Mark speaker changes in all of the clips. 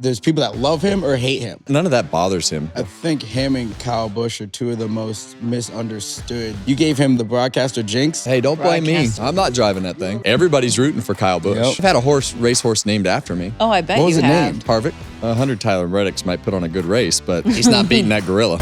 Speaker 1: there's people that love him or hate him.
Speaker 2: None of that bothers him.
Speaker 1: I think him and Kyle Busch are two of the most misunderstood. You gave him the broadcaster jinx.
Speaker 2: Hey, don't blame me. I'm not driving that thing. Everybody's rooting for Kyle Busch.
Speaker 1: Yep.
Speaker 2: I've had a racehorse named after me.
Speaker 3: Oh, I bet
Speaker 1: What was
Speaker 3: you
Speaker 1: it
Speaker 3: have.
Speaker 1: named?
Speaker 2: Harvick. 100 Tyler Reddicks might put on a good race, but he's not beating that gorilla.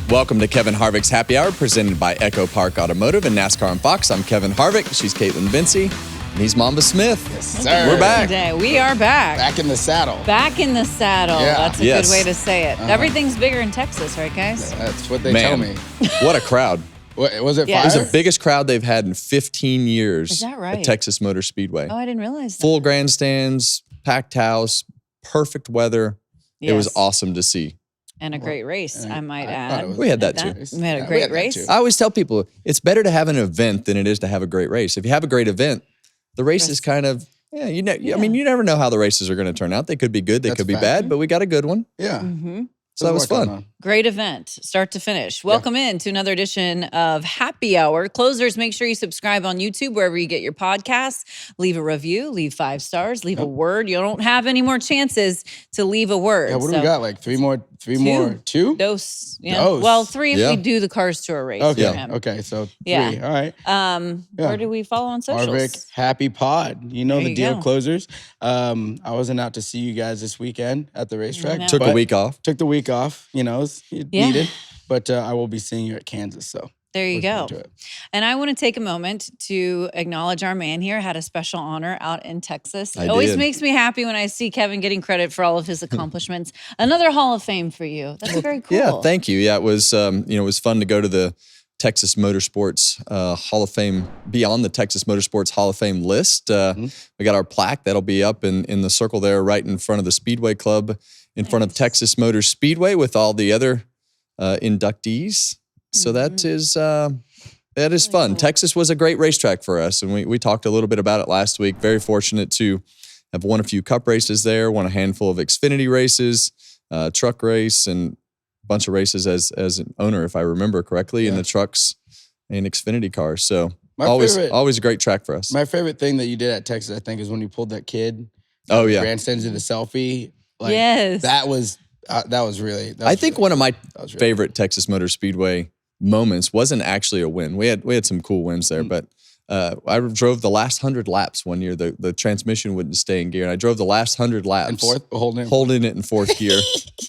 Speaker 2: Welcome to Kevin Harvick's Happy Hour, presented by Echo Park Automotive and NASCAR on Fox. I'm Kevin Harvick. She's Kaitlyn Vincie. And he's Mamba Smith.
Speaker 1: Yes, sir.
Speaker 2: We're back.
Speaker 3: Today. We are back.
Speaker 1: Back in the saddle.
Speaker 3: Back in the saddle.
Speaker 1: Yeah.
Speaker 3: That's a
Speaker 2: Yes.
Speaker 3: good way to say it. Everything's bigger in Texas, right, guys?
Speaker 1: That's what they tell me.
Speaker 2: What a crowd.
Speaker 1: What, was it
Speaker 3: Yeah.
Speaker 2: It was
Speaker 1: fire?
Speaker 2: the biggest crowd they've had in 15 years.
Speaker 3: Is that right?
Speaker 2: At Texas Motor Speedway.
Speaker 3: Oh, I didn't realize that.
Speaker 2: Full grandstands, packed house, perfect weather. It was
Speaker 3: Yes.
Speaker 2: awesome to see.
Speaker 3: And a great race, I might
Speaker 1: I
Speaker 3: add.
Speaker 1: thought it was-
Speaker 2: We had that too.
Speaker 3: We had a
Speaker 1: Yeah, we
Speaker 3: great
Speaker 1: had that
Speaker 3: race.
Speaker 1: too.
Speaker 2: I always tell people it's better to have an event than it is to have a great race. If you have a great event, the race is kind of, I mean, you never know how the races are going to turn out. They could be good, they
Speaker 1: That's
Speaker 2: could be
Speaker 1: fact.
Speaker 2: bad, but we got a good one.
Speaker 1: Yeah.
Speaker 2: So that was fun.
Speaker 3: Great event, start to finish. Welcome in to another edition of Happy Hour. Closers, make sure you subscribe on YouTube, wherever you get your podcasts. Leave a review, leave 5 stars, leave a word. You don't have any more chances to leave a word.
Speaker 1: Yeah, what do we got? Like three more? Two?
Speaker 3: Dose. Yeah.
Speaker 1: Dose.
Speaker 3: Well, 3 if
Speaker 2: Yeah.
Speaker 3: we do the Cars Tour race.
Speaker 1: Okay.
Speaker 3: for him.
Speaker 1: Okay. So 3.
Speaker 3: Yeah.
Speaker 1: All right.
Speaker 3: Where do we follow on socials?
Speaker 1: Harvick, Happy Pod. You know
Speaker 3: There
Speaker 1: the
Speaker 3: you
Speaker 1: deal,
Speaker 3: go.
Speaker 1: closers. I wasn't out to see you guys this weekend at the racetrack.
Speaker 3: No.
Speaker 2: Took a
Speaker 1: but
Speaker 2: week off.
Speaker 1: Took the week off. You know, it's
Speaker 3: Yeah.
Speaker 1: needed. But I will be seeing you at Kansas. So
Speaker 3: There you
Speaker 1: looking
Speaker 3: go.
Speaker 1: forward to it.
Speaker 3: And I want to take a moment to acknowledge our man here. Had a special honor out in Texas.
Speaker 2: I
Speaker 3: It always
Speaker 2: did.
Speaker 3: makes me happy when I see Kevin getting credit for all of his accomplishments. Another Hall of Fame for you. That's very cool.
Speaker 2: Yeah, thank you. Yeah, it was it was fun to go to the Texas Motorsports Hall of Fame, be on the Texas Motorsports Hall of Fame list. We got our plaque that'll be up in the circle there, right in front of the Speedway Club, in front of Texas Motor Speedway with all the other inductees. So that is fun.
Speaker 3: cool.
Speaker 2: Texas was a great racetrack for us, and we talked a little bit about it last week. Very fortunate to have won a few Cup races there, won a handful of Xfinity races, truck race, and a bunch of races as an owner, if I remember correctly, in the trucks and Xfinity cars. So
Speaker 1: My
Speaker 2: always
Speaker 1: favorite-
Speaker 2: a great track for us.
Speaker 1: My favorite thing that you did at Texas, I think, is when you pulled that kid.
Speaker 2: Oh yeah,
Speaker 1: Grandstands did the selfie. Like,
Speaker 3: Yes.
Speaker 1: That was really.
Speaker 2: I think one of my
Speaker 1: was really
Speaker 2: favorite Texas Motor Speedway moments wasn't actually a win. We had some cool wins there, but I drove the last 100 laps one year. The transmission wouldn't stay in gear, and I drove the last 100 laps
Speaker 1: in fourth,
Speaker 2: holding it in fourth gear.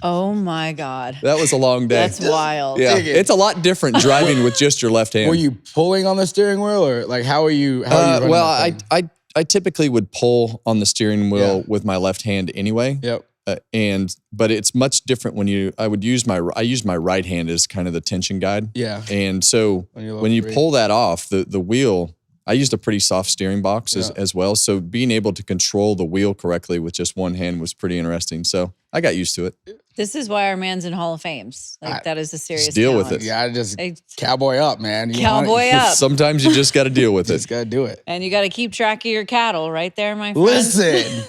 Speaker 3: Oh my God.
Speaker 2: That was a long day.
Speaker 3: That's wild.
Speaker 2: Yeah,
Speaker 1: Dig it.
Speaker 2: it's a lot different driving with just your left hand.
Speaker 1: Were you pulling on the steering wheel, or like how are you? How are you running
Speaker 2: well,
Speaker 1: that thing?
Speaker 2: I typically would pull on the steering wheel with my left hand anyway.
Speaker 1: Yep.
Speaker 2: But it's much different when I use my right hand as kind of the tension guide.
Speaker 1: Yeah.
Speaker 2: And so
Speaker 1: you're
Speaker 2: when you
Speaker 1: level
Speaker 2: pull that off, the wheel, I used a pretty soft steering box
Speaker 1: Yeah.
Speaker 2: as well. So being able to control the wheel correctly with just one hand was pretty interesting. So I got used to it.
Speaker 3: This is why our man's in Hall of Fames. Like, that is a serious
Speaker 2: deal with
Speaker 3: talent.
Speaker 2: it.
Speaker 1: Yeah, I just
Speaker 3: Hey,
Speaker 1: cowboy up, man. You
Speaker 3: Cowboy up.
Speaker 2: Sometimes you just got to deal with
Speaker 1: Just
Speaker 2: it.
Speaker 1: gotta do it.
Speaker 3: And you got to keep track of your cattle right there, my friend.
Speaker 1: Listen,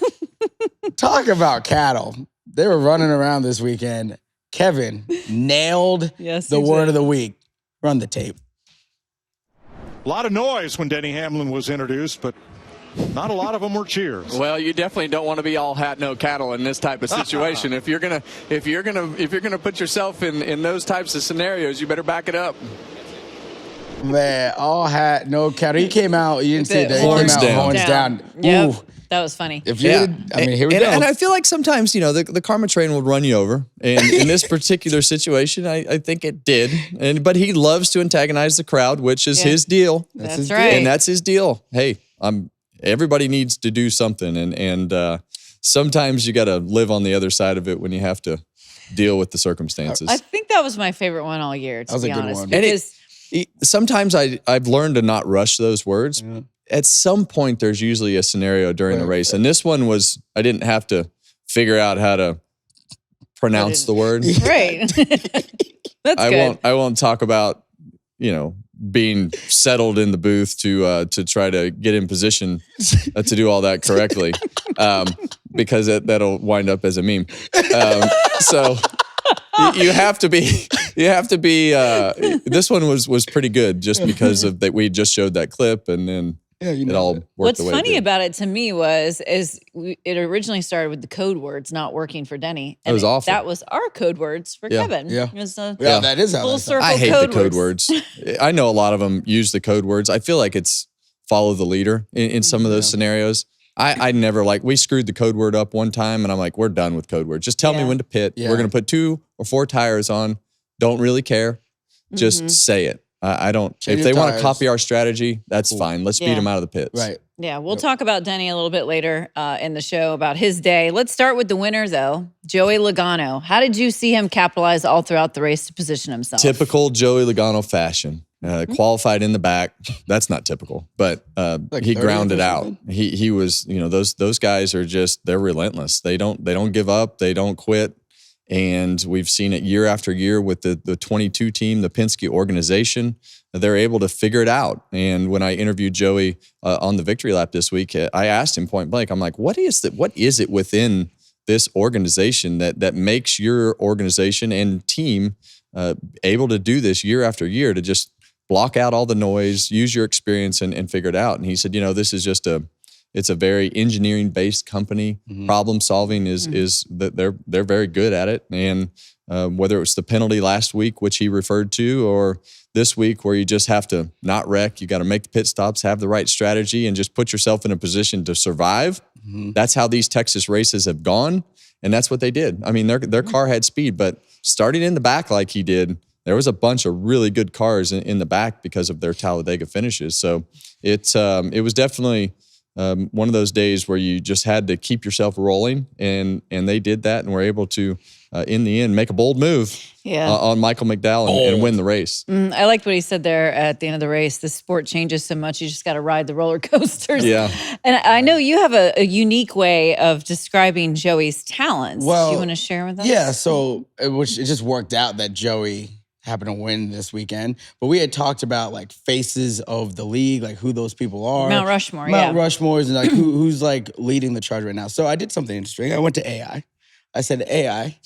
Speaker 1: talk about cattle. They were running around this weekend. Kevin nailed
Speaker 3: Yes,
Speaker 1: the
Speaker 3: he
Speaker 1: word
Speaker 3: did.
Speaker 1: of the week. Run the tape.
Speaker 4: A lot of noise when Denny Hamlin was introduced, but not a lot of them were cheers.
Speaker 5: Well, you definitely don't want to be all hat no cattle in this type of situation. if you're gonna put yourself in those types of scenarios, you better back it up.
Speaker 1: Man, all hat, no cattle. He came out. You didn't see it. He
Speaker 2: Horns
Speaker 1: came out,
Speaker 2: down.
Speaker 1: horns down.
Speaker 3: Yep.
Speaker 1: Ooh.
Speaker 3: That was funny.
Speaker 1: If you did, I mean, here we go.
Speaker 2: And I feel like sometimes, the karma train will run you over. And in this particular situation, I think it did. But he loves to antagonize the crowd, which is
Speaker 3: Yeah.
Speaker 2: his deal.
Speaker 3: That's
Speaker 1: his
Speaker 3: right.
Speaker 2: And that's his deal. Hey, everybody needs to do something. And sometimes you got to live on the other side of it when you have to deal with the circumstances.
Speaker 3: I think that was my favorite one all year, to
Speaker 1: was
Speaker 3: be
Speaker 1: a good
Speaker 3: honest.
Speaker 1: one.
Speaker 2: And
Speaker 3: Because
Speaker 2: sometimes I've learned to not rush those words. At some point, there's usually a scenario during the race. And this one was, I didn't have to figure out how to pronounce the word.
Speaker 3: Right. That's good.
Speaker 2: I won't talk about, being settled in the booth to try to get in position to do all that correctly, because that'll wind up as a meme. So You have to be. You have to be. This one was pretty good just because of that. We just showed that clip, and then it all worked.
Speaker 3: What's
Speaker 2: the way
Speaker 3: funny
Speaker 2: it
Speaker 3: about it to me it originally started with the code words not working for Denny.
Speaker 2: It was awful.
Speaker 3: That was our code words for Kevin.
Speaker 1: Yeah.
Speaker 3: It was a
Speaker 1: that is how
Speaker 3: full
Speaker 1: that sounds.
Speaker 3: circle.
Speaker 2: I hate
Speaker 3: code
Speaker 2: the code words. I know a lot of them use the code words. I feel like it's follow the leader in some of those scenarios. I never we screwed the code word up one time, and I'm like, we're done with code words. Just tell me when to pit.
Speaker 1: Yeah.
Speaker 2: We're going to put 2 or 4 tires on. Don't really care. Just say it. I don't.
Speaker 1: Change
Speaker 2: if they
Speaker 1: your
Speaker 2: want to
Speaker 1: tires.
Speaker 2: copy our strategy, that's fine. Let's beat them out of the pits.
Speaker 1: Right.
Speaker 3: Yeah, we'll talk about Denny a little bit later in the show about his day. Let's start with the winner, though, Joey Logano. How did you see him capitalize all throughout the race to position himself?
Speaker 2: Typical Joey Logano fashion. Qualified in the back. That's not typical, but he grounded out. He was, those guys are just, they're relentless. They don't give up. They don't quit. And we've seen it year after year with the 22 team, the Penske organization. They're able to figure it out. And when I interviewed Joey on the victory lap this week, I asked him point blank, I'm like, what is it within this organization that makes your organization and team able to do this year after year, to just block out all the noise, use your experience and figure it out? And he said, this is just it's a very engineering based company. Problem solving is that they're very good at it. And whether it was the penalty last week, which he referred to, or this week where you just have to not wreck, you got to make the pit stops, have the right strategy, and just put yourself in a position to survive. That's how these Texas races have gone. And that's what they did. I mean, their car had speed, but starting in the back like he did, there was a bunch of really good cars in the back because of their Talladega finishes. So it was definitely one of those days where you just had to keep yourself rolling, and they did that and were able to, in the end, make a bold move on Michael McDowell and win the race.
Speaker 3: I liked what he said there at the end of the race. The sport changes so much, you just got to ride the roller coasters.
Speaker 2: Yeah.
Speaker 3: And I know you have a unique way of describing Joey's talents.
Speaker 1: Well,
Speaker 3: do you want to share with us?
Speaker 1: Yeah, so it just worked out that Joey happened to win this weekend. But we had talked about faces of the league, who those people are.
Speaker 3: Mount Rushmore,
Speaker 1: Mount Rushmores, and who's leading the charge right now. So I did something interesting. I went to AI. I said, AI,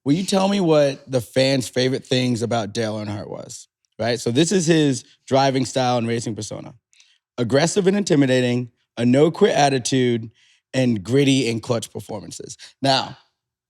Speaker 1: will you tell me what the fans' favorite things about Dale Earnhardt was? Right? So this is his driving style and racing persona. Aggressive and intimidating, a no-quit attitude, and gritty and clutch performances. Now,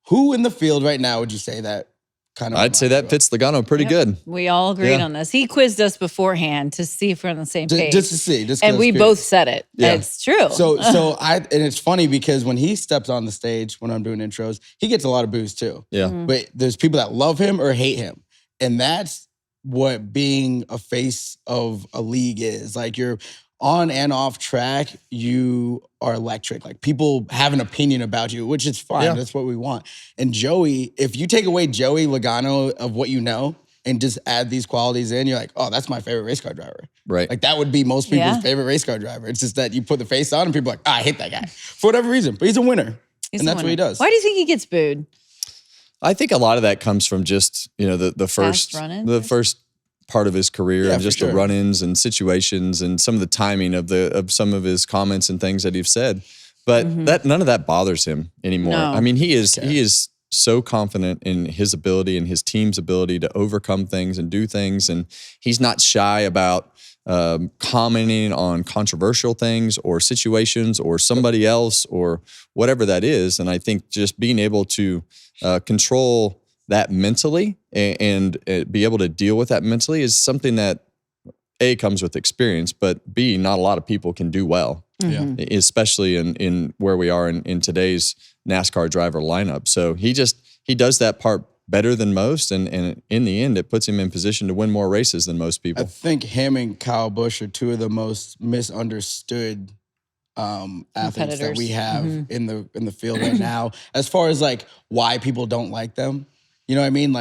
Speaker 1: who in the field right now would you say that kind of?
Speaker 2: I'd say that fits Logano pretty good.
Speaker 3: We all agreed on this. He quizzed us beforehand to see if we're on the same page.
Speaker 1: Just to see.
Speaker 3: And we both said it.
Speaker 1: Yeah.
Speaker 3: It's true.
Speaker 1: And it's funny because when he steps on the stage, when I'm doing intros, he gets a lot of boos too.
Speaker 2: Yeah.
Speaker 1: But there's people that love him or hate him. And that's what being a face of a league is. You're on and off track, you are electric. People have an opinion about you, which is fine.
Speaker 2: Yeah.
Speaker 1: That's what we want. And Joey, if you take away Joey Logano of what you know and just add these qualities in, you're like, oh, that's my favorite race car driver.
Speaker 2: Right.
Speaker 1: That would be most people's favorite race car driver. It's just that you put the face on and people are like, I hate that guy for whatever reason. But he's a winner. And that's what he does.
Speaker 3: Why do you think he gets booed?
Speaker 2: I think a lot of that comes from just, the first part of his career and just the run-ins and situations and some of the timing of some of his comments and things that he's said. But that none of that bothers him anymore.
Speaker 3: No.
Speaker 2: I mean, he is so confident in his ability and his team's ability to overcome things and do things. And he's not shy about commenting on controversial things or situations or somebody else or whatever that is. And I think just being able to control that mentally and be able to deal with that mentally is something that A, comes with experience, but B, not a lot of people can do well, especially in where we are in today's NASCAR driver lineup. So he does that part better than most, and in the end, it puts him in position to win more races than most people.
Speaker 1: I think him and Kyle Busch are two of the most misunderstood athletes that we have in the field right now. As far as why people don't like them, you know what I mean?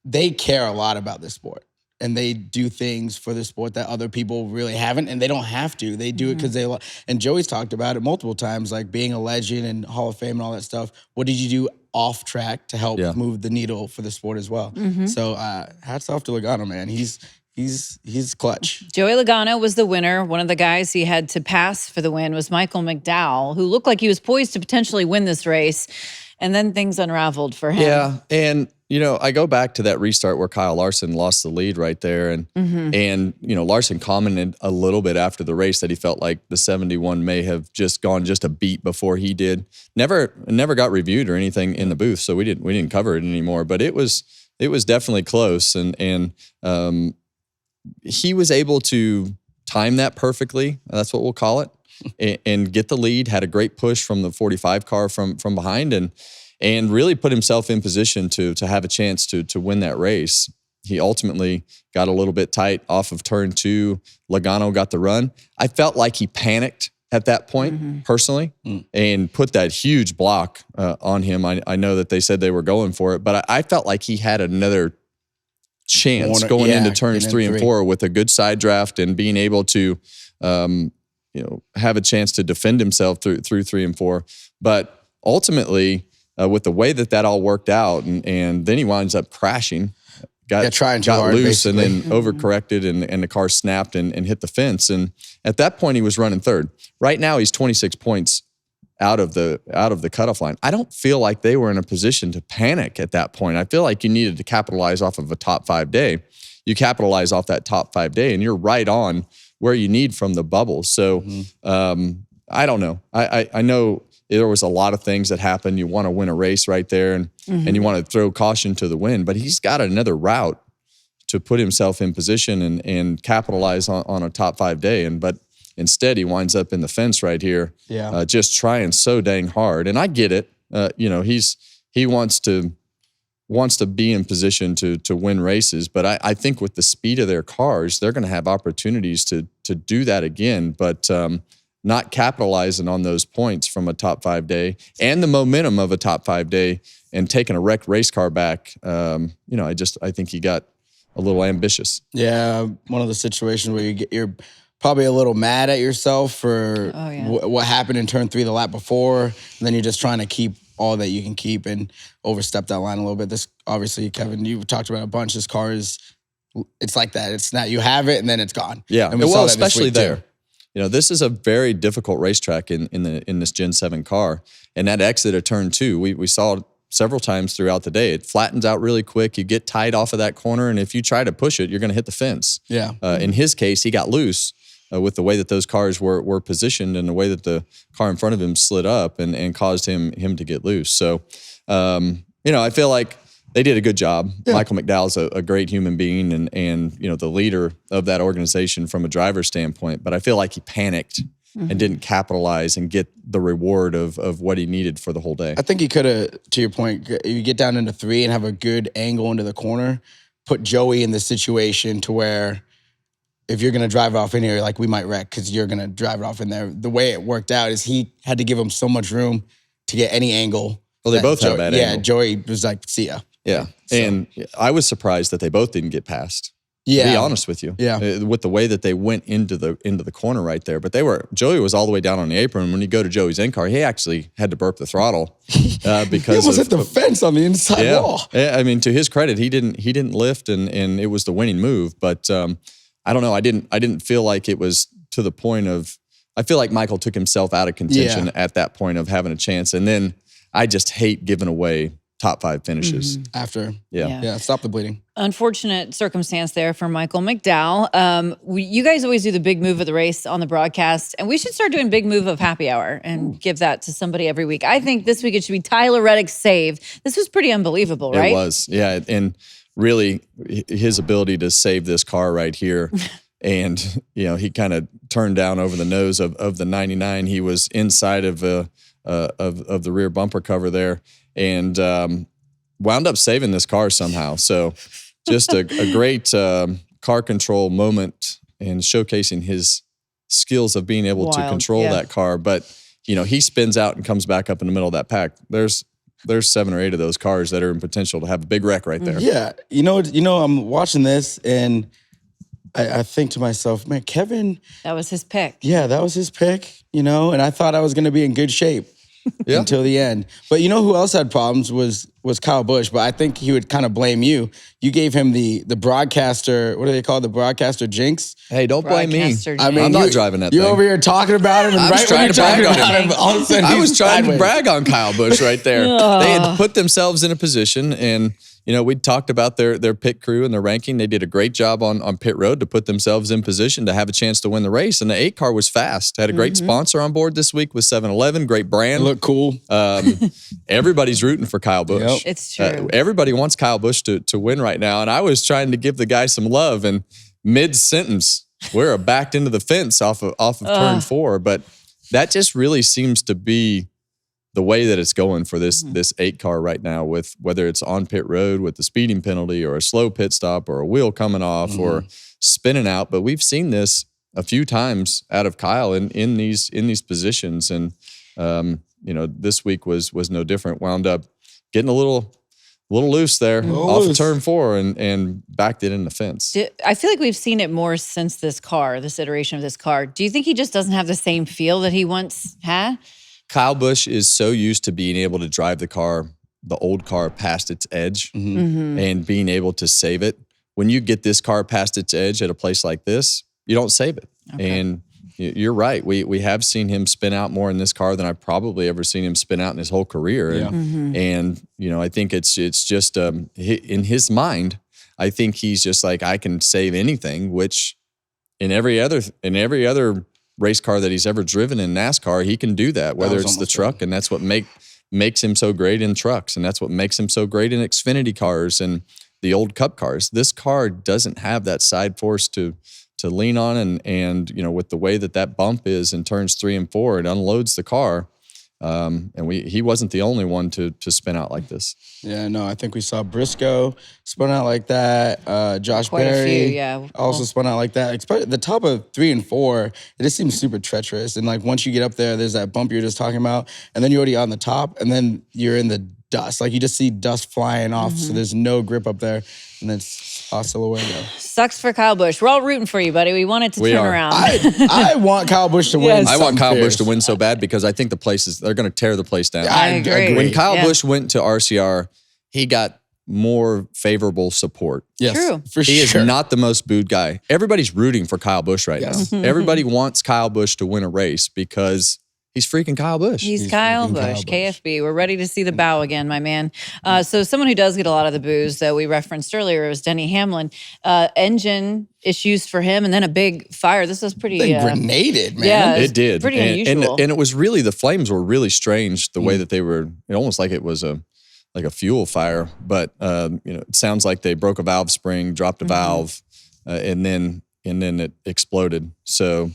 Speaker 1: They care a lot about this sport. And they do things for the sport that other people really haven't, and they don't have to. They do it because they love. And Joey's talked about it multiple times, being a legend and Hall of Fame and all that stuff. What did you do off track to help move the needle for the sport as well? So hats off to Logano, man. He's clutch.
Speaker 3: Joey Logano was the winner. One of the guys he had to pass for the win was Michael McDowell, who looked like he was poised to potentially win this race, and then things unraveled for him.
Speaker 2: Yeah, and I go back to that restart where Kyle Larson lost the lead right there. And Larson commented a little bit after the race that he felt like the 71 may have just gone just a beat before he did. Never got reviewed or anything in the booth, so we didn't cover it anymore. But it was definitely close, and he was able to time that perfectly. That's what we'll call it, and get the lead. Had a great push from the 45 car from behind, and really put himself in position to have a chance to win that race. He ultimately got a little bit tight off of turn 2. Logano got the run. I felt like he panicked at that point, personally, and put that huge block on him. I know that they said they were going for it, but I felt like he had another chance going into turns 3 and 4 with a good side draft and being able to have a chance to defend himself through 3 and 4. But ultimately, with the way that all worked out, and then he winds up crashing, got loose, basically. And then overcorrected, and the car snapped and hit the fence. And at that point, he was running third. Right now, he's 26 points out of the cutoff line. I don't feel like they were in a position to panic at that point. I feel like you needed to capitalize off of a top 5 day. You capitalize off that top 5 day, and you're right on where you need from the bubble. So I don't know. I know there was a lot of things that happened. You want to win a race right there, and you want to throw caution to the wind. But he's got another route to put himself in position and capitalize on a top 5 day. But instead, he winds up in the fence right here, just trying so dang hard. And I get it. He wants to be in position to win races. But I think with the speed of their cars, they're going to have opportunities to do that again. But not capitalizing on those points from a top 5 day and the momentum of a top 5 day and taking a wrecked race car back. I think he got a little ambitious.
Speaker 1: Yeah. One of the situations where you're probably a little mad at yourself for what happened in turn 3 the lap before. And then you're just trying to keep all that you can keep and overstep that line a little bit. This, obviously, Kevin, you've talked about a bunch. This car it's like that. It's not, you have it and then it's gone.
Speaker 2: Yeah.
Speaker 1: And we saw that
Speaker 2: especially
Speaker 1: this week
Speaker 2: there.
Speaker 1: too.
Speaker 2: This is a very difficult racetrack in this Gen 7 car. And that exit of turn 2, we saw it several times throughout the day. It flattens out really quick. You get tight off of that corner, and if you try to push it, you're going to hit the fence. Yeah. In his case, he got loose with the way that those cars were positioned and the way that the car in front of him slid up and caused him to get loose. So, I feel like they did a good job. Yeah. Michael McDowell's a great human being and the leader of that organization from a driver's standpoint. But I feel like he panicked and didn't capitalize and get the reward of what he needed for the whole day.
Speaker 1: I think he could have, to your point, you get down into 3 and have a good angle into the corner, put Joey in the situation to where if you're going to drive it off in here, like we might wreck because you're going to drive it off in there. The way it worked out is he had to give him so much room to get any angle.
Speaker 2: Well, they both have bad angle.
Speaker 1: Yeah, Joey was like, see ya.
Speaker 2: Yeah. And I was surprised that they both didn't get past. Yeah. To be honest with you. Yeah. With the way that they went into the corner right there. But Joey was all the way down on the apron. When you go to Joey's in car, he actually had to burp the throttle because
Speaker 1: he almost hit the fence on the inside wall.
Speaker 2: Yeah. I mean, to his credit, he didn't lift and it was the winning move. But I don't know. I didn't feel like it was to the point of, I feel like Michael took himself out of contention at that point of having a chance. And then I just hate giving away top 5 finishes.
Speaker 1: After. Yeah. Stop the bleeding.
Speaker 3: Unfortunate circumstance there for Michael McDowell. You guys always do the big move of the race on the broadcast, and we should start doing big move of happy hour and give that to somebody every week. I think this week it should be Tyler Reddick's save. This was pretty unbelievable, right?
Speaker 2: It was, yeah. And really, his ability to save this car right here. And, he kind of turned down over the nose of the 99. He was inside of the rear bumper cover there. And wound up saving this car somehow. So just a great car control moment and showcasing his skills of being able to control that car. But, he spins out and comes back up in the middle of that pack. There's 7 or 8 of those cars that are in potential to have a big wreck right there.
Speaker 1: Yeah. I'm watching this and I think to myself, man, Kevin.
Speaker 3: That was his pick.
Speaker 1: Yeah, that was his pick, and I thought I was going to be in good shape. Until the end. But you know who else had problems was Kyle Busch, but I think he would kind of blame you. You gave him the broadcaster, what do they call it? The broadcaster jinx?
Speaker 2: Hey, don't blame me.
Speaker 1: I mean,
Speaker 2: I'm not driving that thing.
Speaker 1: You're over here talking about him, and
Speaker 2: I was
Speaker 1: right when you're talking about him, all of a sudden
Speaker 2: I was trying to brag on Kyle Busch right there. They had put themselves in a position, and we talked about their pit crew and their ranking. They did a great job on pit road to put themselves in position to have a chance to win the race. And the 8 car was fast. Had a great sponsor on board this week with 7-Eleven. Great brand.
Speaker 1: Look cool.
Speaker 2: Everybody's rooting for Kyle Busch.
Speaker 1: Yep.
Speaker 3: It's true.
Speaker 2: Everybody wants Kyle Busch to win right now. And I was trying to give the guy some love, and mid-sentence, we're backed into the fence off of turn 4. But that just really seems to be the way that it's going for this 8 car right now, with whether it's on pit road with the speeding penalty or a slow pit stop or a wheel coming off or spinning out. But we've seen this a few times out of Kyle in these positions. And, this week was no different. Wound up getting a little loose there off of turn 4 and backed it in the fence.
Speaker 3: I feel like we've seen it more since this iteration of this car. Do you think he just doesn't have the same feel that he once had?
Speaker 2: Kyle Busch is so used to being able to drive the old car past its edge and being able to save it. When you get this car past its edge at a place like this, you don't save it. Okay. And you're right. We have seen him spin out more in this car than I've probably ever seen him spin out in his whole career.
Speaker 1: Yeah.
Speaker 2: And I think it's just in his mind, I think he's just like, I can save anything, which in every other race car that he's ever driven in NASCAR, he can do that, whether it's the truck, and that's what makes him so great in trucks, and that's what makes him so great in Xfinity cars and the old Cup cars. This car doesn't have that side force to lean on, and with the way that bump is in turns 3 and 4, it unloads the car. And he wasn't the only one to spin out like this.
Speaker 1: Yeah, no, I think we saw Briscoe spun out like that. Josh
Speaker 3: Quite a
Speaker 1: Berry
Speaker 3: few, yeah.
Speaker 1: also spun out like that. The top of 3 and 4, it just seems super treacherous. And like once you get up there, there's that bump you're just talking about, and then you're already on the top, and then you're in the dust. Like you just see dust flying off, so there's no grip up there, and it's hasta luego.
Speaker 3: Sucks for Kyle Busch. We're all rooting for you, buddy. We want it to turn around.
Speaker 1: I want Kyle Busch to win.
Speaker 3: Yes.
Speaker 2: I want Kyle Busch to win so bad because I think they're going to tear the place down.
Speaker 3: I agree.
Speaker 2: When Kyle Busch went to RCR, he got more favorable support.
Speaker 1: Yes,
Speaker 3: True.
Speaker 1: For
Speaker 2: He
Speaker 1: sure.
Speaker 2: is not the most booed guy. Everybody's rooting for Kyle Busch right
Speaker 1: Yes.
Speaker 2: now. Everybody wants Kyle Busch to win a race because he's freaking Kyle Busch.
Speaker 3: He's Kyle Busch, KFB. We're ready to see the bow again, my man. So someone who does get a lot of the boos that we referenced earlier was Denny Hamlin. Engine issues for him, and then a big fire. This was pretty...
Speaker 1: They grenaded, man.
Speaker 3: Yeah,
Speaker 2: it did.
Speaker 3: Pretty unusual.
Speaker 2: And it was really, the flames were really strange, the way that they were, almost like it was a fuel fire. But, it sounds like they broke a valve spring, dropped a valve, and then it exploded. So...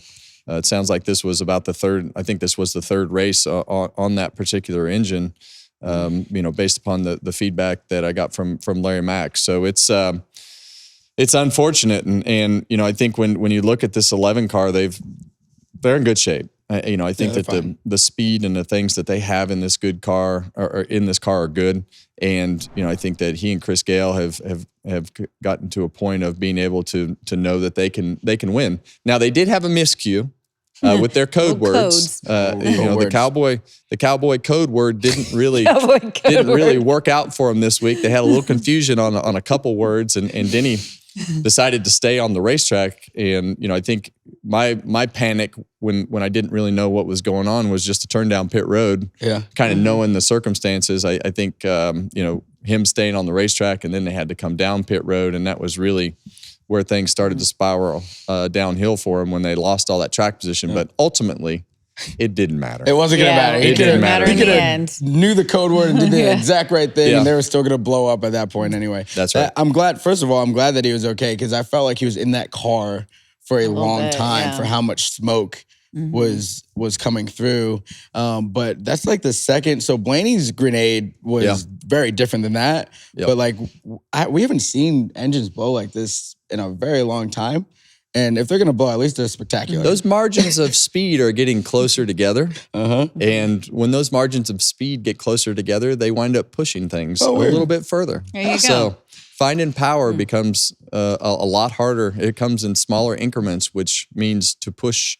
Speaker 2: it sounds like this was about the third. I think this was the third race on that particular engine. Based upon the feedback that I got from Larry Mack. So it's unfortunate, and I think when you look at this 11 car, they're in good shape. I think that the speed and the things that they have in this good car or in this car are good, and I think that he and Chris Gale have gotten to a point of being able to know that they can win. Now they did have a miscue with their code words. The cowboy code word didn't really work out for them this week. They had a little confusion on a couple words, and Denny decided to stay on the racetrack. And I think my panic when I didn't really know what was going on was just to turn down pit road. Yeah, kind of knowing the circumstances. I think him staying on the racetrack, and then they had to come down pit road, and that was really where things started to spiral downhill for him when they lost all that track position. But ultimately, it didn't matter.
Speaker 1: It wasn't going to matter.
Speaker 3: It didn't matter in the end.
Speaker 1: Knew the code word and did the exact right thing, and they were still going to blow up at that point anyway.
Speaker 2: That's right.
Speaker 1: I'm glad, first of all, that he was okay, because I felt like he was in that car for a long time for how much smoke was coming through. But that's like the second. So Blaney's grenade was very different than that. Yep. But like we haven't seen engines blow like this in a very long time. And if they're going to blow, at least they're spectacular.
Speaker 2: Those margins of speed are getting closer together. And when those margins of speed get closer together, they wind up pushing things a little bit further.
Speaker 3: There you go.
Speaker 2: So finding power becomes a lot harder. It comes in smaller increments, which means to push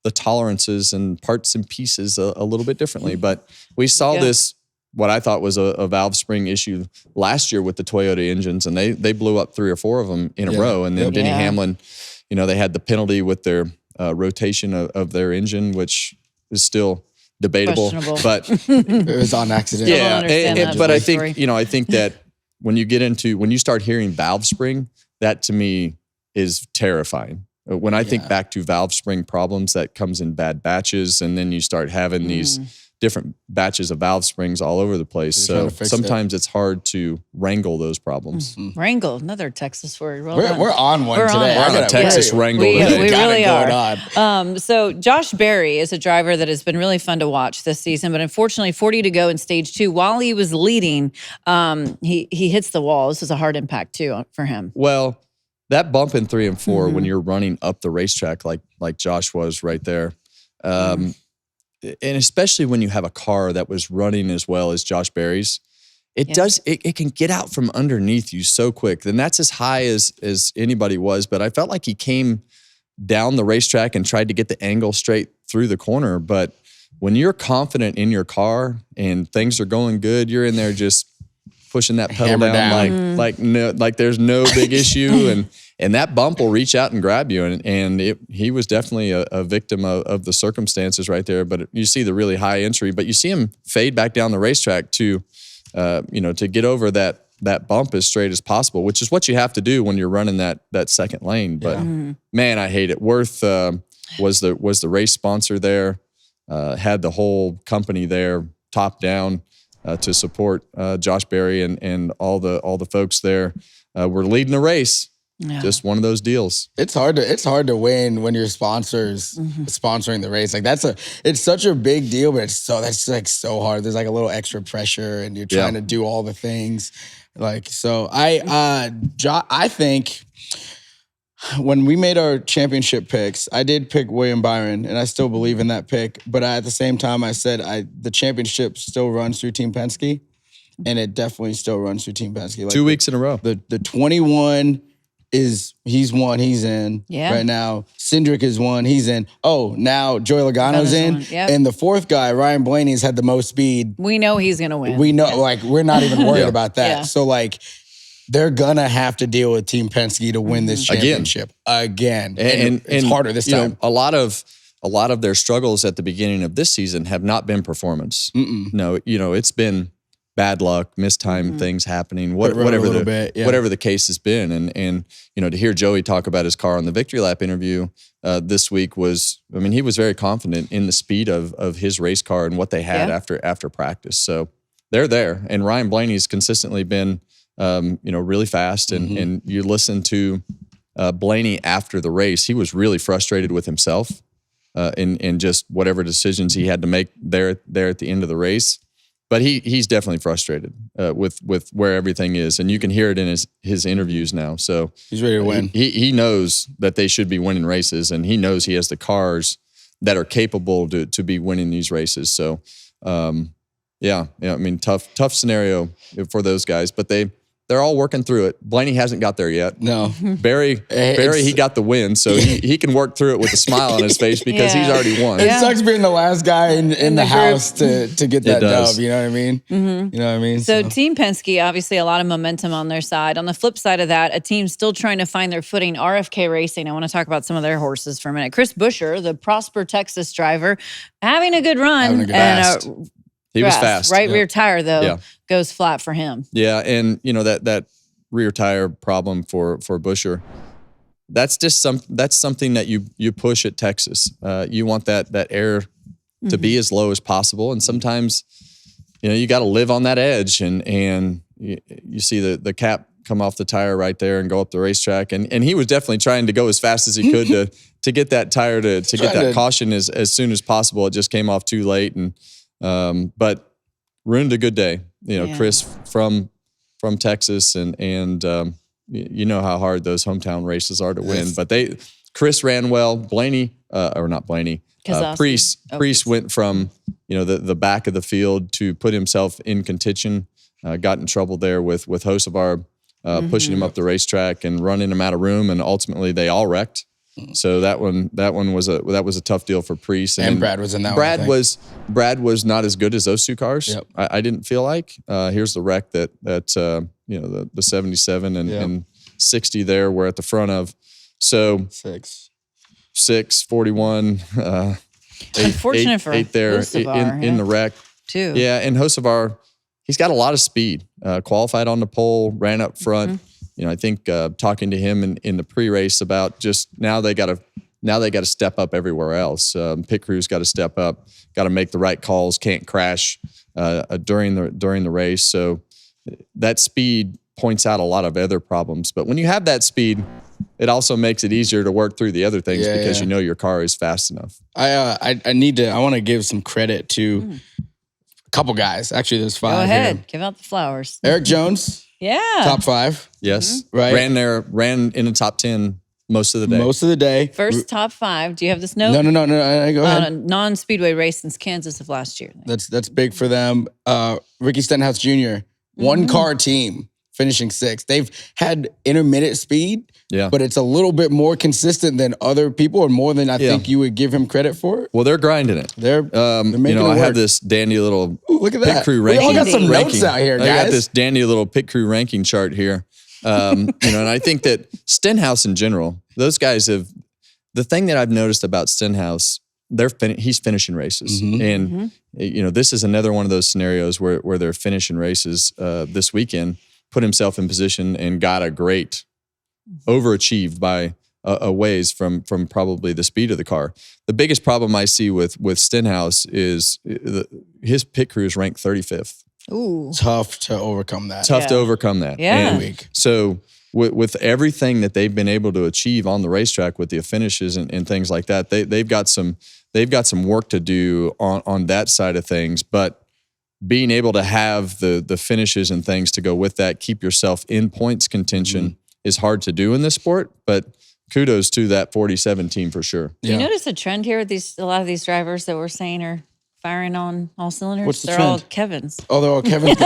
Speaker 2: the tolerances and parts and pieces a little bit differently. But we saw this, what I thought was a valve spring issue last year with the Toyota engines, and they blew up 3 or 4 of them in a row. And then Denny Hamlin, they had the penalty with their rotation of their engine, which is still debatable, but
Speaker 1: it was on accident.
Speaker 2: Yeah, but I think I think that when you start hearing valve spring, that to me is terrifying. When I think back to valve spring problems, that comes in bad batches, and then you start having these different batches of valve springs all over the place. So sometimes it's hard to wrangle those problems.
Speaker 3: Wrangle, another Texas word. Well
Speaker 1: we're on one today.
Speaker 2: We're on a Texas wrangle today.
Speaker 3: We really are. So Josh Berry is a driver that has been really fun to watch this season, but unfortunately 40 to go in stage 2. While he was leading, he hits the wall. This was a hard impact too for him.
Speaker 2: Well, that bump in 3 and 4 when you're running up the racetrack like Josh was right there, and especially when you have a car that was running as well as Josh Berry's, it can get out from underneath you so quick. And that's as high as anybody was. But I felt like he came down the racetrack and tried to get the angle straight through the corner. But when you're confident in your car and things are going good, you're in there just pushing that pedal down. Like there's no big issue, and that bump will reach out and grab you. And he was definitely a victim of the circumstances right there. But you see the really high entry, but you see him fade back down the racetrack to get over that bump as straight as possible, which is what you have to do when you're running that second lane. But man, I hate it. Worth was the race sponsor there, had the whole company there top down to support Josh Berry and all the folks there. Were leading the race. Yeah. Just one of those deals.
Speaker 1: It's hard to win when your sponsors sponsoring the race. Like it's such a big deal, but that's like so hard. There's like a little extra pressure, and you're trying to do all the things. Like so, I think when we made our championship picks, I did pick William Byron, and I still believe in that pick. But at the same time, I said the championship still runs through Team Penske, and it definitely still runs through Team Penske. Like
Speaker 2: 2 weeks in a row.
Speaker 1: The 21. He's won, he's in right now. Cindric is one, he's in. Oh, now Joey Logano's in. Yep. And the fourth guy, Ryan Blaney's had the most speed.
Speaker 3: We know he's going to win.
Speaker 1: We know, we're not even worried about that. Yeah. So, they're going to have to deal with Team Penske to win this championship again. And it's harder this time.
Speaker 2: A lot of their struggles at the beginning of this season have not been performance. No, it's been bad luck, mistimed things happening, whatever the case has been. And to hear Joey talk about his car on the Victory Lap interview this week he was very confident in the speed of his race car and what they had after practice. So they're there. And Ryan Blaney's consistently been, really fast. And you listen to Blaney after the race, he was really frustrated with himself in just whatever decisions he had to make there at the end of the race. But he's definitely frustrated with where everything is, and you can hear it in his interviews now. So
Speaker 1: he's ready to win.
Speaker 2: He knows that they should be winning races, and he knows he has the cars that are capable to be winning these races. So, tough scenario for those guys, but they're all working through it. Blaney hasn't got there yet.
Speaker 1: No.
Speaker 2: Barry, he got the win, so he can work through it with a smile on his face because he's already won.
Speaker 1: It sucks being the last guy in the house to get that dub, you know what I mean? You know what I mean?
Speaker 3: So Team Penske, obviously a lot of momentum on their side. On the flip side of that, a team still trying to find their footing, RFK Racing. I want to talk about some of their horses for a minute. Chris Buescher, the Prosper, Texas driver, having a good run.
Speaker 2: He was fast.
Speaker 3: Rear tire, though, goes flat for him.
Speaker 2: Yeah, and that rear tire problem for Buescher, that's something that you push at Texas. You want that air to be as low as possible, and sometimes you got to live on that edge, and you see the cap come off the tire right there and go up the racetrack, and he was definitely trying to go as fast as he could to get that tire to get that caution as soon as possible. It just came off too late, and but ruined a good day. Chris from Texas, and you know how hard those hometown races are to win. But Chris ran well. Blaney, or not Blaney, Priest went from the back of the field to put himself in contention. Got in trouble there with Hocevar pushing him up the racetrack and running him out of room, and ultimately they all wrecked. So that one was a tough deal for Priest,
Speaker 1: and Brad was in that.
Speaker 2: Brad was not as good as those two cars.
Speaker 1: Yep.
Speaker 2: I didn't feel like. Here's the wreck that the 77 and 60 there were at the front of. So 6 41.
Speaker 3: Unfortunate for
Speaker 2: eight there
Speaker 3: Hocevar,
Speaker 2: in the wreck
Speaker 3: too.
Speaker 2: Yeah, and Hocevar, he's got a lot of speed. qualified on the pole, ran up front. You know, I think talking to him in the pre-race about just now they got to step up everywhere else. Pit crew's got to step up, got to make the right calls, can't crash during the race. So that speed points out a lot of other problems. But when you have that speed, it also makes it easier to work through the other things because you know your car is fast enough.
Speaker 1: I want to give some credit to a couple guys. Actually, there's 5
Speaker 3: Go ahead.
Speaker 1: here.
Speaker 3: Give out the flowers.
Speaker 1: Eric Jones.
Speaker 3: Yeah.
Speaker 1: Top 5.
Speaker 2: Yes.
Speaker 1: Right.
Speaker 2: Ran in the top 10 most of the day.
Speaker 1: Most of the day.
Speaker 3: First top 5. Do you have this note?
Speaker 1: No. Go ahead.
Speaker 3: On a non-speedway race since Kansas of last year.
Speaker 1: That's big for them. Ricky Stenhouse Jr., one car team, finishing 6th. They've had intermittent speed, but it's a little bit more consistent than other people, or more than I think you would give him credit for.
Speaker 2: Well, they're grinding it.
Speaker 1: They're making it
Speaker 2: I
Speaker 1: work.
Speaker 2: have this dandy little
Speaker 1: look at that.
Speaker 2: pit crew
Speaker 1: We
Speaker 2: ranking.
Speaker 1: all got some notes out here, guys.
Speaker 2: I got this dandy little pit crew ranking chart here. And I think that Stenhouse in general, those guys have, the thing that I've noticed about Stenhouse, he's finishing races. And, this is another one of those scenarios where they're finishing races this weekend, put himself in position and got a great, overachieved by a ways from probably the speed of the car. The biggest problem I see with Stenhouse is his pit crew is ranked 35th.
Speaker 3: Ooh.
Speaker 1: Tough to overcome that.
Speaker 2: Tough to overcome that.
Speaker 3: Yeah.
Speaker 2: And so with everything that they've been able to achieve on the racetrack with the finishes and things like that, they've got some work to do on that side of things. But being able to have the finishes and things to go with that, keep yourself in points contention is hard to do in this sport. But kudos to that 47 team for sure.
Speaker 3: Do you notice a trend here with a lot of these drivers that we're saying are firing on all cylinders?
Speaker 1: What's the
Speaker 3: They're
Speaker 1: trend?
Speaker 3: all Kevin's.
Speaker 1: Oh, they're all Kevin's.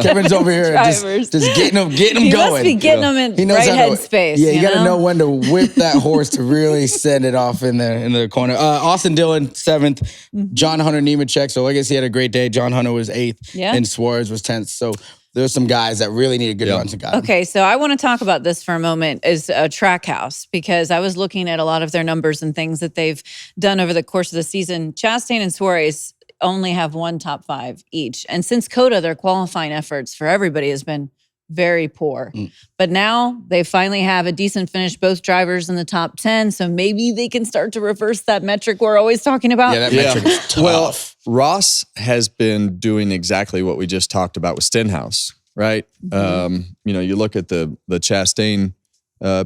Speaker 1: Kevin's over here just getting them
Speaker 3: He
Speaker 1: going.
Speaker 3: must be getting them in
Speaker 1: He knows
Speaker 3: right
Speaker 1: how to-
Speaker 3: headspace.
Speaker 1: Yeah, you got to
Speaker 3: know?
Speaker 1: know when to whip that horse to really send it off in the corner. Austin Dillon, 7th. John Hunter Nemechek. So I guess he had a great day. John Hunter was 8th.
Speaker 3: Yeah.
Speaker 1: And Suarez was 10th. So there's some guys that really need a good run to God.
Speaker 3: Okay, so I want to talk about this for a moment as a Trackhouse, because I was looking at a lot of their numbers and things that they've done over the course of the season. Chastain and Suarez only have 1 top 5 each. And since COTA, their qualifying efforts for everybody has been very poor. But now they finally have a decent finish, both drivers in the top 10. So maybe they can start to reverse that metric we're always talking about.
Speaker 1: Yeah, that metric is tough.
Speaker 2: Well, Ross has been doing exactly what we just talked about with Stenhouse, right? You look at the Chastain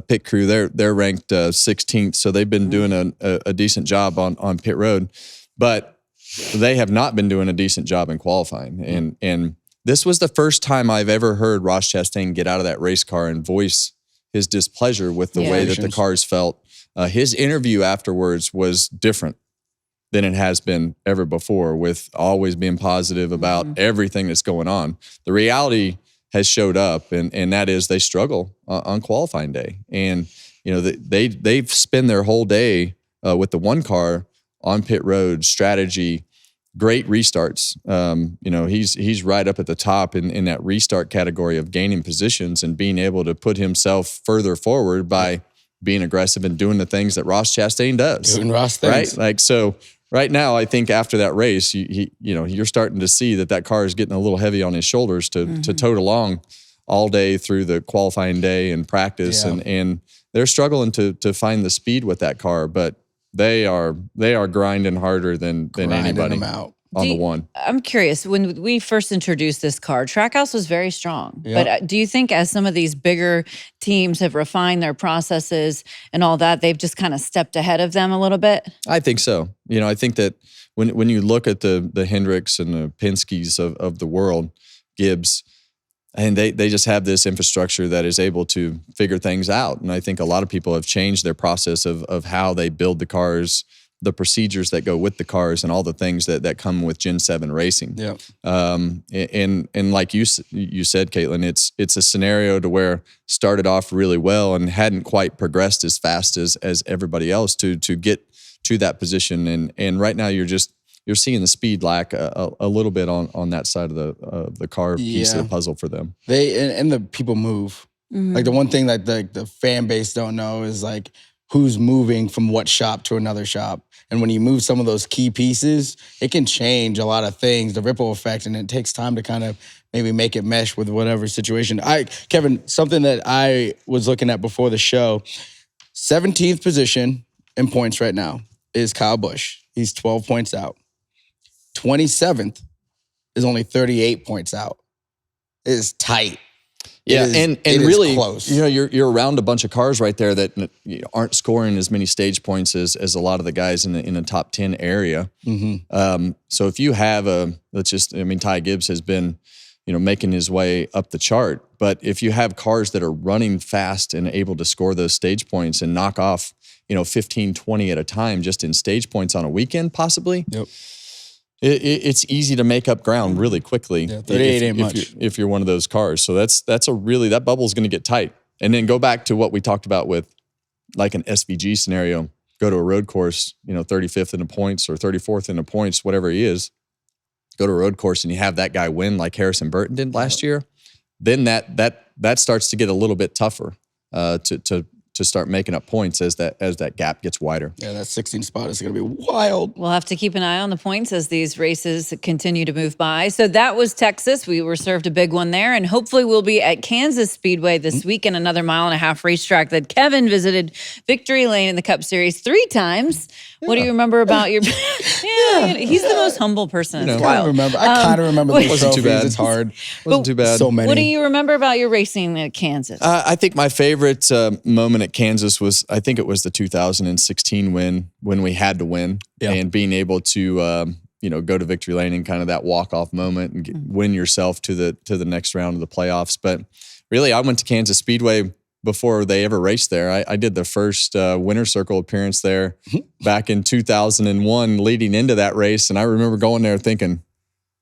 Speaker 2: pit crew, they're ranked 16th. So they've been doing a decent job on pit road. But they have not been doing a decent job in qualifying. And this was the first time I've ever heard Ross Chastain get out of that race car and voice his displeasure with the way that the cars felt. His interview afterwards was different than it has been ever before, with always being positive about everything that's going on. The reality has showed up, and that is they struggle on qualifying day. And, they've spent their whole day with the one car on pit road, strategy, great restarts. He's right up at the top in that restart category of gaining positions and being able to put himself further forward by being aggressive and doing the things that Ross Chastain does.
Speaker 1: Doing Ross things.
Speaker 2: Right? So right now, I think after that race, you're starting to see that car is getting a little heavy on his shoulders to tote along all day through the qualifying day and practice.
Speaker 1: Yeah.
Speaker 2: And they're struggling to find the speed with that car, but they are grinding harder than anybody
Speaker 1: out.
Speaker 2: on the one.
Speaker 3: I'm curious, when we first introduced this car, Trackhouse was very strong.
Speaker 1: Yeah.
Speaker 3: But do you think as some of these bigger teams have refined their processes and all that, they've just kind of stepped ahead of them a little bit?
Speaker 2: I think so. I think that when you look at the Hendricks and the Penske's of the world, Gibbs, and they just have this infrastructure that is able to figure things out. And I think a lot of people have changed their process of how they build the cars, the procedures that go with the cars, and all the things that come with Gen 7 racing.
Speaker 1: Yeah.
Speaker 2: And like you said, Kaitlyn, it's a scenario to where started off really well and hadn't quite progressed as fast as everybody else to get to that position. And right now you're seeing the speed lack a little bit on that side of the car piece of the puzzle for them.
Speaker 1: And the people move. Like the one thing that the fan base don't know is like who's moving from what shop to another shop. And when you move some of those key pieces, it can change a lot of things, the ripple effect, and it takes time to kind of maybe make it mesh with whatever situation. Kevin, something that I was looking at before the show, 17th position in points right now is Kyle Busch. He's 12 points out. 27th is only 38 points out. It is tight.
Speaker 2: Yeah, and really,
Speaker 1: close.
Speaker 2: You're around a bunch of cars right there that aren't scoring as many stage points as a lot of the guys in the top 10 area. Mm-hmm. So if you have Ty Gibbs has been, making his way up the chart. But if you have cars that are running fast and able to score those stage points and knock off, 15, 20 at a time just in stage points on a weekend, possibly.
Speaker 1: Yep.
Speaker 2: It's easy to make up ground really quickly.
Speaker 1: Yeah, 38 ain't much.
Speaker 2: If you're one of those cars. So that bubble's going to get tight. And then go back to what we talked about with like an SVG scenario. Go to a road course, 35th in the points or 34th in the points, whatever he is. Go to a road course and you have that guy win like Harrison Burton did last year. Then that starts to get a little bit tougher to start making up points as that gap gets wider.
Speaker 1: Yeah, that 16th spot is going to be wild.
Speaker 3: We'll have to keep an eye on the points as these races continue to move by. So that was Texas. We were served a big one there, and hopefully we'll be at Kansas Speedway this week in another 1.5-mile racetrack that Kevin visited Victory Lane in the Cup Series 3 times. Yeah. What do you remember about your? He's the most humble person. It's wild.
Speaker 1: I kind of remember the
Speaker 2: wasn't too bad.
Speaker 1: It's hard.
Speaker 2: Wasn't too bad.
Speaker 1: So many.
Speaker 3: What do you remember about your racing at Kansas?
Speaker 2: I think my favorite moment at Kansas was, I think it was the 2016 win when we had to win, and being able to go to Victory Lane and kind of that walk-off moment and win yourself to the next round of the playoffs. But really, I went to Kansas Speedway before they ever raced there. I did the first Winner's Circle appearance there back in 2001 leading into that race. And I remember going there thinking,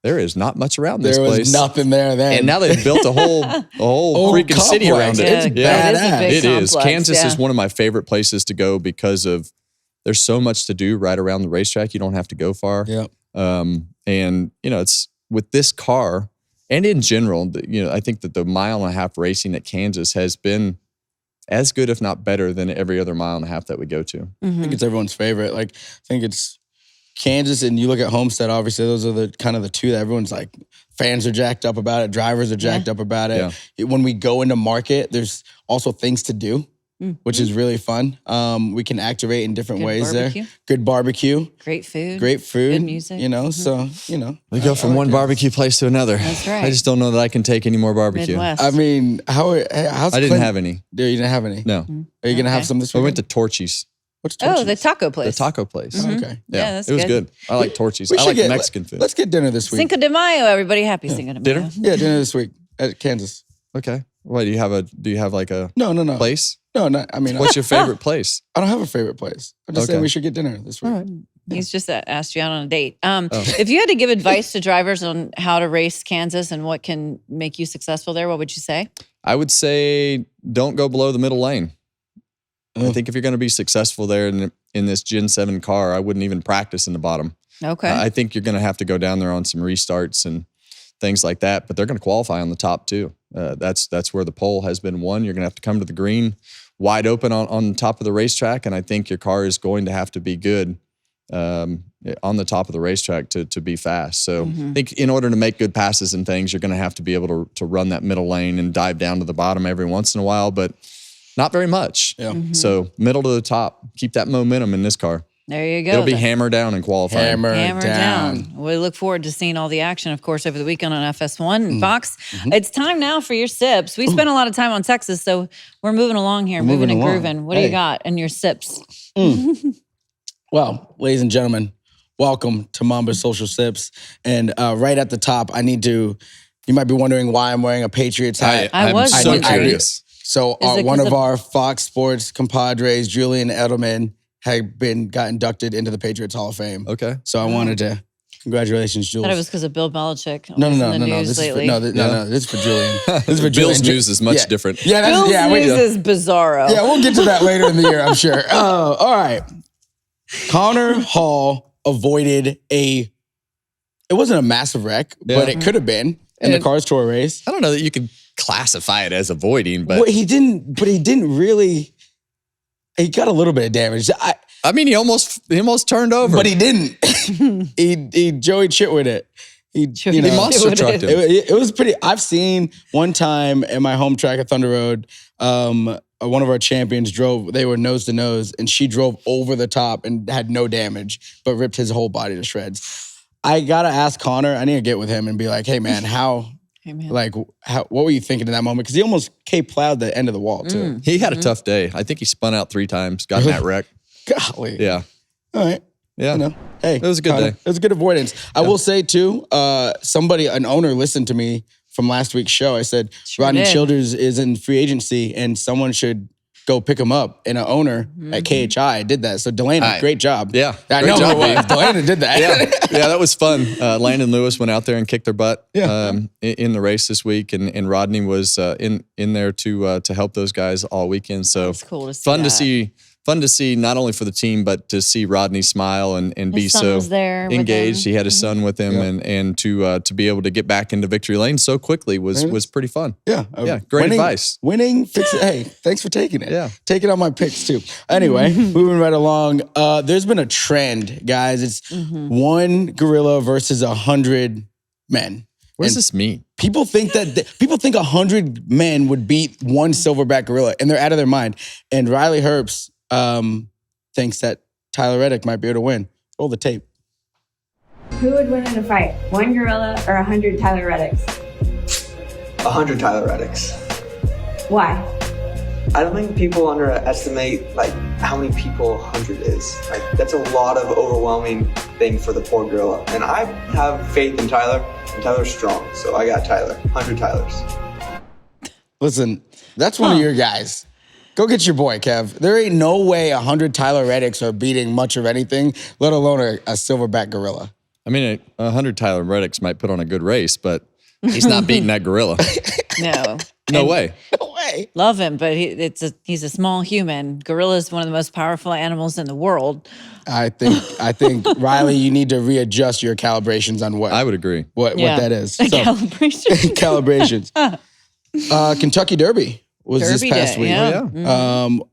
Speaker 2: there is not much around this place.
Speaker 1: There was nothing there then.
Speaker 2: And now they've built a whole freaking city around it.
Speaker 1: It's badass.
Speaker 2: It is. Kansas is one of my favorite places to go because of there's so much to do right around the racetrack. You don't have to go far.
Speaker 1: Yep.
Speaker 2: And it's with this car and in general, I think that the 1.5-mile racing at Kansas has been as good, if not better, than every other 1.5-mile that we go to.
Speaker 1: I think it's everyone's favorite. I think it's Kansas, and you look at Homestead, obviously, those are the kind of the two that everyone's like, fans are jacked up about it, drivers are jacked up about it. Yeah. When we go into market, there's also things to do, which is really fun. We can activate in different ways barbecue. There. Good barbecue.
Speaker 3: Great food.
Speaker 1: Good
Speaker 3: music.
Speaker 1: So,
Speaker 2: We go from one barbecue place to another.
Speaker 3: That's right.
Speaker 2: I just don't know that I can take any more barbecue.
Speaker 3: Midwest.
Speaker 1: I mean, how's
Speaker 2: I didn't have any.
Speaker 1: You didn't have any?
Speaker 2: No.
Speaker 1: Are you going to have some this week?
Speaker 2: We went to Torchy's.
Speaker 1: What's Torchy's?
Speaker 3: Oh, the taco place.
Speaker 2: The taco place.
Speaker 1: Mm-hmm. Okay.
Speaker 3: Yeah, that's
Speaker 2: it was good. I like Torchy's. I like Mexican food.
Speaker 1: Let's get dinner this week.
Speaker 3: Cinco de Mayo, everybody. Happy Cinco de Mayo.
Speaker 2: Dinner?
Speaker 1: Yeah, dinner this week at Kansas.
Speaker 2: Okay. What, do you have like a
Speaker 1: No.
Speaker 2: place?
Speaker 1: No, I mean,
Speaker 2: what's your favorite place?
Speaker 1: I don't have a favorite place. I'm just saying we should get dinner this week.
Speaker 3: All right. He's just asked you out on a date. If you had to give advice to drivers on how to race Kansas and what can make you successful there, what would you say?
Speaker 2: I would say don't go below the middle lane. I think if you're going to be successful there in this Gen 7 car, I wouldn't even practice in the bottom.
Speaker 3: Okay.
Speaker 2: I think you're going to have to go down there on some restarts and things like that, but they're going to qualify on the top too. That's where the pole has been won. You're going to have to come to the green wide open on the top of the racetrack, and I think your car is going to have to be good on the top of the racetrack to be fast. So I think in order to make good passes and things, you're going to have to be able to run that middle lane and dive down to the bottom every once in a while, but not very much. Yeah. So middle to the top, keep that momentum in this car.
Speaker 3: There you go.
Speaker 2: It'll be hammer down in qualifying.
Speaker 1: Hammer down.
Speaker 3: We look forward to seeing all the action, of course, over the weekend on FS1 and Fox. It's time now for your sips. We spent a lot of time on Texas, so we're moving along here, moving and grooving. What do you got in your sips?
Speaker 1: Well, ladies and gentlemen, welcome to Mamba Social Sips. And right at the top, you might be wondering why I'm wearing a Patriots hat.
Speaker 3: I'm
Speaker 2: so curious.
Speaker 1: So one of our Fox Sports compadres, Julian Edelman, got inducted into the Patriots Hall of Fame.
Speaker 2: Okay.
Speaker 1: So I wanted to, congratulations, Jules.
Speaker 3: I thought it was because of Bill Belichick.
Speaker 1: No.
Speaker 3: This
Speaker 1: is for Julian. This is for
Speaker 2: Bill's
Speaker 1: Julian.
Speaker 2: news is much different.
Speaker 3: Bill's news is bizarro.
Speaker 1: Yeah, we'll get to that later in the year, I'm sure. All right. Connor Hall avoided it wasn't a massive wreck, but it could have been in the Cars Tour race.
Speaker 2: I don't know that you could classify it as avoiding, but
Speaker 1: he didn't really. He got a little bit of damage.
Speaker 2: I mean, he almost turned over,
Speaker 1: but he didn't. he Joey Chitwood it. He
Speaker 2: monster trucked him.
Speaker 1: It was pretty. I've seen one time in my home track at Thunder Road, one of our champions drove. They were nose to nose, and she drove over the top and had no damage, but ripped his whole body to shreds. I gotta ask Connor. I need to get with him and be like, "Hey man, what were you thinking in that moment?" Because he almost K-plowed the end of the wall too.
Speaker 2: He had a tough day. I think he spun out 3 times, got in that wreck.
Speaker 1: Golly.
Speaker 2: Yeah.
Speaker 1: All right.
Speaker 2: Yeah.
Speaker 1: Hey,
Speaker 2: it was a good day. It
Speaker 1: was a good avoidance. I will say too, an owner listened to me from last week's show. I said, Rodney Childers is in free agency and someone should go pick him up. And an owner at KHI did that. So Delana, great job.
Speaker 2: Yeah.
Speaker 1: I know
Speaker 2: job,
Speaker 1: Delana did that.
Speaker 2: Yeah, that was fun. Landon Lewis went out there and kicked their butt in the race this week. And Rodney was in there to help those guys all weekend. So
Speaker 3: it's cool to see
Speaker 2: fun to see not only for the team, but to see Rodney smile and be so engaged. He had his son with him and to be able to get back into victory lane so quickly was pretty fun.
Speaker 1: Yeah.
Speaker 2: Great advice.
Speaker 1: Winning, hey, thanks for taking it.
Speaker 2: Yeah.
Speaker 1: Taking on my picks too. Anyway, moving right along. There's been a trend, guys. It's one gorilla versus 100 men.
Speaker 2: What does this mean?
Speaker 1: People think 100 men would beat one silverback gorilla, and they're out of their mind. And Riley Herbst thinks that Tyler Reddick might be able to win. Roll the tape.
Speaker 6: Who would win in a fight? One gorilla or 100 Tyler Reddicks?
Speaker 7: 100 Tyler Reddicks.
Speaker 6: Why?
Speaker 7: I don't think people underestimate how many people 100 is. That's a lot of overwhelming thing for the poor gorilla. And I have faith in Tyler, and Tyler's strong. So I got Tyler. 100 Tylers.
Speaker 1: Listen, that's one of your guys. Go get your boy, Kev. There ain't no way 100 Tyler Reddicks are beating much of anything, let alone a silverback gorilla.
Speaker 2: I mean, 100 Tyler Reddicks might put on a good race, but he's not beating that gorilla.
Speaker 3: No.
Speaker 2: No way.
Speaker 1: No way.
Speaker 3: Love him, but he's a small human. Gorilla is one of the most powerful animals in the world.
Speaker 1: I think Riley, you need to readjust your calibrations on what
Speaker 2: I would agree.
Speaker 1: What that is.
Speaker 3: Calibrations.
Speaker 1: Kentucky Derby was this past week.
Speaker 3: Yeah.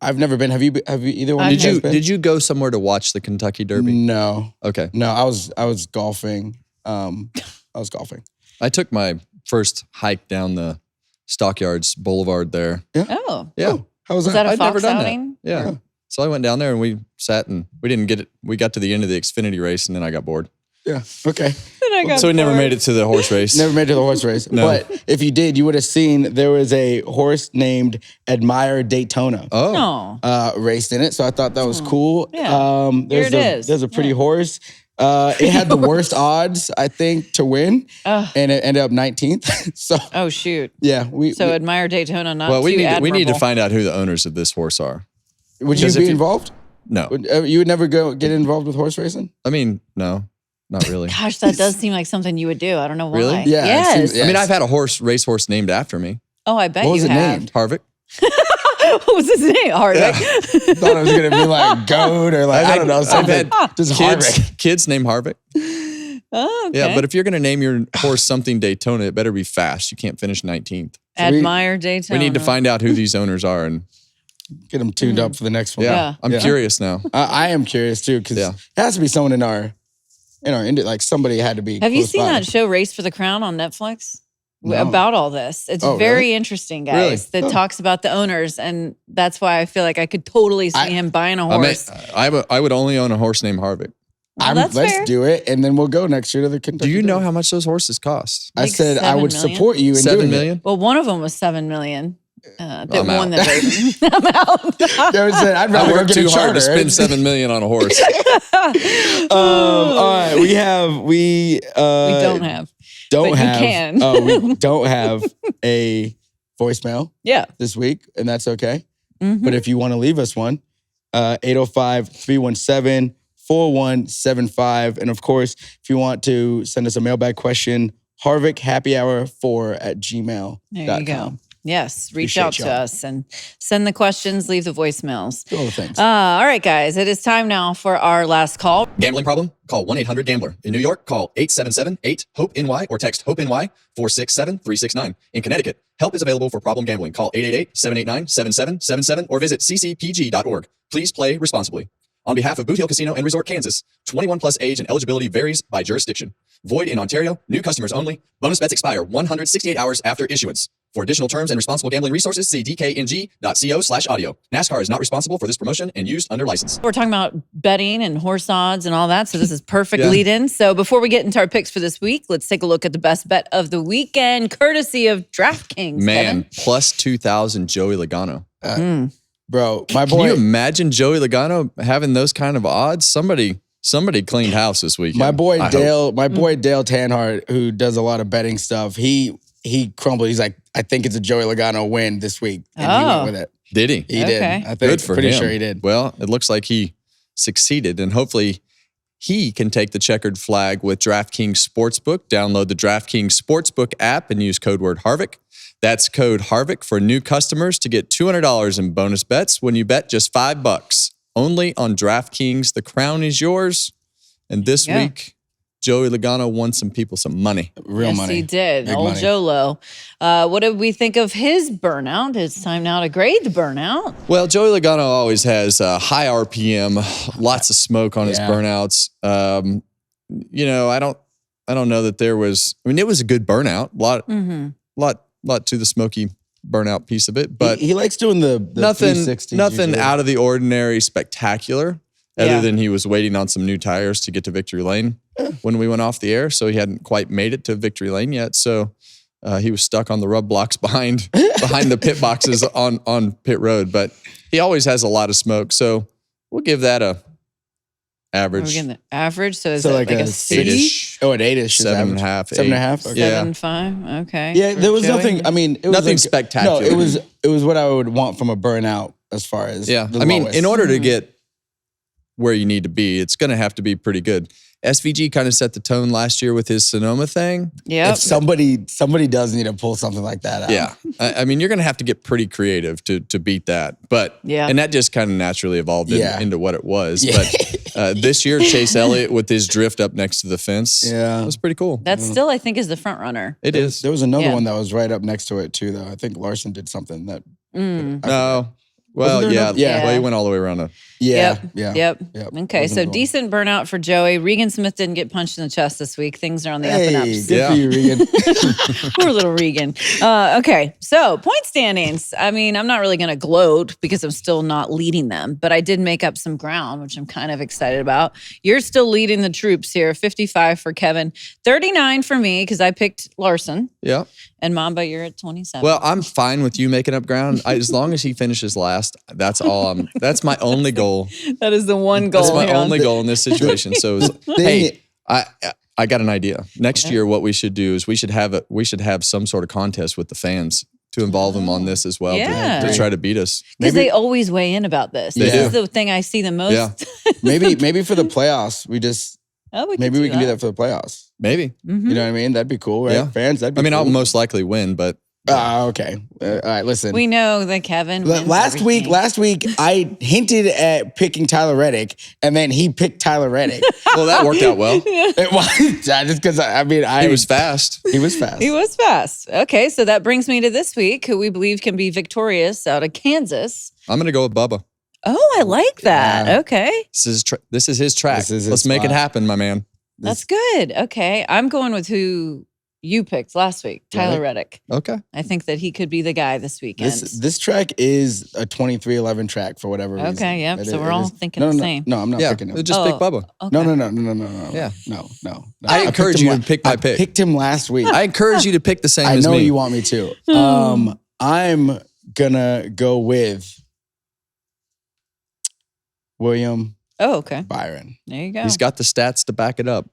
Speaker 1: I've never been. Have you either one?
Speaker 2: Did you go somewhere to watch the Kentucky Derby?
Speaker 1: No.
Speaker 2: Okay.
Speaker 1: No, I was golfing.
Speaker 2: I took my first hike down the Stockyards Boulevard there.
Speaker 1: Yeah.
Speaker 3: Oh.
Speaker 2: Yeah.
Speaker 1: How was that?
Speaker 3: Was that a
Speaker 2: I'd never
Speaker 3: fox
Speaker 2: done
Speaker 3: outing?
Speaker 2: that. Yeah. So I went down there and we sat and we didn't get it. We got to the end of the Xfinity race and then I got bored.
Speaker 1: Yeah. Okay.
Speaker 2: So we never made it to the horse race.
Speaker 1: Never made it to the horse race.
Speaker 2: No.
Speaker 1: But if you did, you would have seen there was a horse named Admire Daytona.
Speaker 3: Oh.
Speaker 1: Raced in it. So I thought that was cool.
Speaker 3: Yeah.
Speaker 1: There's a pretty horse. It had the worst odds, I think, to win. And it ended up 19th. So
Speaker 3: Oh, shoot.
Speaker 1: yeah.
Speaker 3: So Admire Daytona, not
Speaker 2: Well, we
Speaker 3: too
Speaker 2: need to
Speaker 3: admirable.
Speaker 2: find out who the owners of this horse are.
Speaker 1: Would you be involved?
Speaker 2: No.
Speaker 1: You would never get involved with horse racing?
Speaker 2: I mean, no, not really.
Speaker 3: Gosh, that does seem like something you would do. I don't know why.
Speaker 2: Really?
Speaker 1: Yeah, it
Speaker 3: Yes.
Speaker 1: seems- yeah.
Speaker 2: I mean, I've had a racehorse named after me.
Speaker 3: Oh, I bet
Speaker 1: What was
Speaker 3: you
Speaker 1: it
Speaker 3: have.
Speaker 1: named?
Speaker 2: Harvick.
Speaker 3: What was his name? Harvick.
Speaker 1: Thought it was going to be like Goat or like, I don't know,
Speaker 2: I've
Speaker 1: something.
Speaker 2: had
Speaker 1: Just Harvick.
Speaker 2: kids named Harvick.
Speaker 3: Oh, okay.
Speaker 2: Yeah, but if you're going to name your horse something Daytona, it better be fast. You can't finish 19th.
Speaker 3: Admire Daytona.
Speaker 2: We need to find out who these owners are. And
Speaker 1: Get them tuned up for the next one.
Speaker 3: Yeah.
Speaker 2: I'm curious now.
Speaker 1: I am curious too, because it has to be someone in our industry. Like somebody had to be.
Speaker 3: Have you
Speaker 1: close
Speaker 3: seen
Speaker 1: by.
Speaker 3: that show Race for the Crown on Netflix?
Speaker 1: No.
Speaker 3: About all this. It's
Speaker 1: Oh,
Speaker 3: very
Speaker 1: really?
Speaker 3: interesting, guys. That talks about the owners, and that's why I feel like I could totally see him buying a horse.
Speaker 2: I would only own a horse named Harvick.
Speaker 3: That's
Speaker 1: let's
Speaker 3: fair.
Speaker 1: do it, and then we'll go next year to the Kentucky.
Speaker 2: Do you know
Speaker 1: Derby.
Speaker 2: how much those horses cost?
Speaker 1: I
Speaker 3: Like
Speaker 1: said I would
Speaker 3: 7 million?
Speaker 1: support you in
Speaker 2: $7
Speaker 1: doing
Speaker 2: million?
Speaker 3: Well, one of them was $7 million. That
Speaker 2: I'm
Speaker 3: won the
Speaker 2: out.
Speaker 3: race. I'm out.
Speaker 1: it. There was I'd
Speaker 2: I
Speaker 1: rather go
Speaker 2: worked
Speaker 1: get a
Speaker 2: too hard to
Speaker 1: charter.
Speaker 2: spend $7 million on a horse.
Speaker 1: All right, we
Speaker 3: don't have.
Speaker 1: don't
Speaker 3: but
Speaker 1: have.
Speaker 3: you can.
Speaker 1: We don't have a voicemail
Speaker 3: Yeah.
Speaker 1: this week, and that's okay.
Speaker 3: Mhm.
Speaker 1: But if you want to leave us one, 805-317-4175. And of course, if you want to send us a mailbag question, harvickhappyhour4@gmail.com.
Speaker 3: There you go. Yes, reach
Speaker 1: Appreciate
Speaker 3: out to
Speaker 1: y'all.
Speaker 3: us and send the questions, leave the voicemails.
Speaker 1: Do all the things.
Speaker 3: All right, guys, it is time now for our last call.
Speaker 8: Gambling problem? Call 1-800-GAMBLER. In New York, call 877-8-HOPE-NY or text HOPE-NY 467-369. In Connecticut, help is available for problem gambling. Call 888-789-7777 or visit ccpg.org. Please play responsibly. On behalf of Boot Hill Casino and Resort, Kansas, 21 plus age and eligibility varies by jurisdiction. Void in Ontario. New customers only. Bonus bets expire 168 hours after issuance. For additional terms and responsible gambling resources, see dkng.co/audio. NASCAR is not responsible for this promotion and used under license.
Speaker 3: We're talking about betting and horse odds and all that, so this is perfect lead in. So before we get into our picks for this week, let's take a look at the best bet of the weekend, courtesy of DraftKings.
Speaker 2: Man,
Speaker 3: Kevin.
Speaker 2: plus 2,000 Joey Logano.
Speaker 1: Bro, my boy.
Speaker 2: Can you imagine Joey Logano having those kind of odds? Somebody cleaned house this weekend.
Speaker 1: My boy Dale Tanhart, who does a lot of betting stuff, he crumbled. He's like, I think it's a Joey Logano win this week. And he went with it.
Speaker 2: Did he?
Speaker 1: He did. I think.
Speaker 2: Good for
Speaker 1: pretty
Speaker 2: him.
Speaker 1: sure he did.
Speaker 2: Well, it looks like he succeeded, and hopefully he can take the checkered flag with DraftKings Sportsbook. Download the DraftKings Sportsbook app and use code word Harvick. That's code Harvick for new customers to get $200 in bonus bets when you bet just $5. Only on DraftKings. The crown is yours. And this week, Joey Logano won some people some money.
Speaker 1: Real money.
Speaker 3: Yes, he did.
Speaker 1: Big
Speaker 3: Old
Speaker 1: money.
Speaker 3: Jolo. What did we think of his burnout? It's time now to grade the burnout.
Speaker 2: Well, Joey Logano always has high RPM, lots of smoke on his burnouts. You know, I don't know that there was. I mean, it was a good burnout. Lot to the smoky burnout piece of it, but
Speaker 1: he likes doing the
Speaker 2: nothing
Speaker 1: 360s
Speaker 2: nothing
Speaker 1: usually.
Speaker 2: out of the ordinary, spectacular. Other than he was waiting on some new tires to get to victory lane when we went off the air, so he hadn't quite made it to victory lane yet. So he was stuck on the rub blocks behind the pit boxes on pit road. But he always has a lot of smoke, so we'll give that a average.
Speaker 3: We're getting the average, so is
Speaker 1: So
Speaker 3: it like a C?
Speaker 2: 8-ish.
Speaker 1: Oh, an 8-ish.
Speaker 2: 7.5.
Speaker 1: 7.5. Okay.
Speaker 2: Yeah.
Speaker 3: 7.5. Okay.
Speaker 1: Yeah, there was
Speaker 3: Joey?
Speaker 1: nothing. I mean, it was
Speaker 2: Nothing
Speaker 1: like,
Speaker 2: spectacular.
Speaker 1: No, it was what I would want from a burnout as far as
Speaker 2: Yeah.
Speaker 1: the
Speaker 2: I mean,
Speaker 1: lowest.
Speaker 2: in order to get where you need to be, it's going to have to be pretty good. SVG kind of set the tone last year with his Sonoma thing.
Speaker 3: Yep.
Speaker 1: if somebody does need to pull something like that out.
Speaker 2: Yeah. I mean, you're going to have to get pretty creative to beat that. But, and that just kind of naturally evolved into what it was.
Speaker 1: Yeah.
Speaker 2: But this year, Chase Elliott with his drift up next to the fence, it was pretty cool.
Speaker 3: That still, I think, is the front runner.
Speaker 2: It is.
Speaker 1: There was another one that was right up next to it too, though. I think Larson did something that.
Speaker 2: No. Well,
Speaker 1: Wasn't there
Speaker 2: yeah. Well, he went all the way around.
Speaker 3: Yep.
Speaker 1: Yep.
Speaker 3: Okay, so decent burnout for Joey. Regan Smith didn't get punched in the chest this week. Things are on the up and ups.
Speaker 1: Good for you, Regan.
Speaker 3: Poor little Regan. Okay, so point standings. I mean, I'm not really going to gloat because I'm still not leading them, but I did make up some ground, which I'm kind of excited about. You're still leading the troops here. 55 for Kevin, 39 for me because I picked Larson.
Speaker 2: Yeah.
Speaker 3: And Mamba, you're at 27.
Speaker 2: Well, I'm fine with you making up ground. As long as he finishes last, that's all. That's my only goal.
Speaker 3: That is the one goal.
Speaker 2: That's my only goal in this situation. So, hey, I got an idea. Next year, what we should do is we should have some sort of contest with the fans to involve them on this as well to try to beat us.
Speaker 3: Because they always weigh in about this. This is the thing I see the most.
Speaker 2: Yeah.
Speaker 1: maybe for the playoffs, we just maybe we can do that for the playoffs.
Speaker 2: Maybe.
Speaker 1: You know what I mean? That'd be cool, right?
Speaker 2: Yeah.
Speaker 1: Fans, that'd be cool.
Speaker 2: I'll most likely win, but
Speaker 1: okay. All right, listen.
Speaker 3: We know that Kevin wins
Speaker 1: last week I hinted at picking Tyler Reddick, and then he picked Tyler Reddick.
Speaker 2: Well, that worked out well.
Speaker 1: It was just because
Speaker 2: he was fast.
Speaker 1: He was fast.
Speaker 3: He was fast. Okay, so that brings me to this week, who we believe can be victorious out of Kansas.
Speaker 2: I'm going to go with Bubba.
Speaker 3: Oh, I like that.
Speaker 1: Yeah.
Speaker 3: Okay.
Speaker 2: This is his track.
Speaker 1: This is his
Speaker 2: Let's make it
Speaker 1: spot.
Speaker 2: happen, my man.
Speaker 3: That's good. Okay. I'm going with who you picked last week, Tyler Reddick.
Speaker 2: Okay.
Speaker 3: I think that he could be the guy this weekend.
Speaker 1: This track is a 23-11 track for whatever reason.
Speaker 3: Okay, yep. So we're all thinking
Speaker 1: no,
Speaker 3: the
Speaker 1: no,
Speaker 3: same.
Speaker 1: No, I'm not picking him.
Speaker 2: Just pick Bubba.
Speaker 3: Okay.
Speaker 1: No.
Speaker 2: Yeah.
Speaker 1: No.
Speaker 2: I encourage
Speaker 1: picked him
Speaker 2: you to pick my pick.
Speaker 1: I picked him last week.
Speaker 2: I encourage you to pick the same
Speaker 1: I
Speaker 2: as
Speaker 1: know
Speaker 2: me.
Speaker 1: you want me to. I'm gonna go with William
Speaker 3: okay.
Speaker 1: Byron.
Speaker 3: There you go.
Speaker 2: He's got the stats to back it up.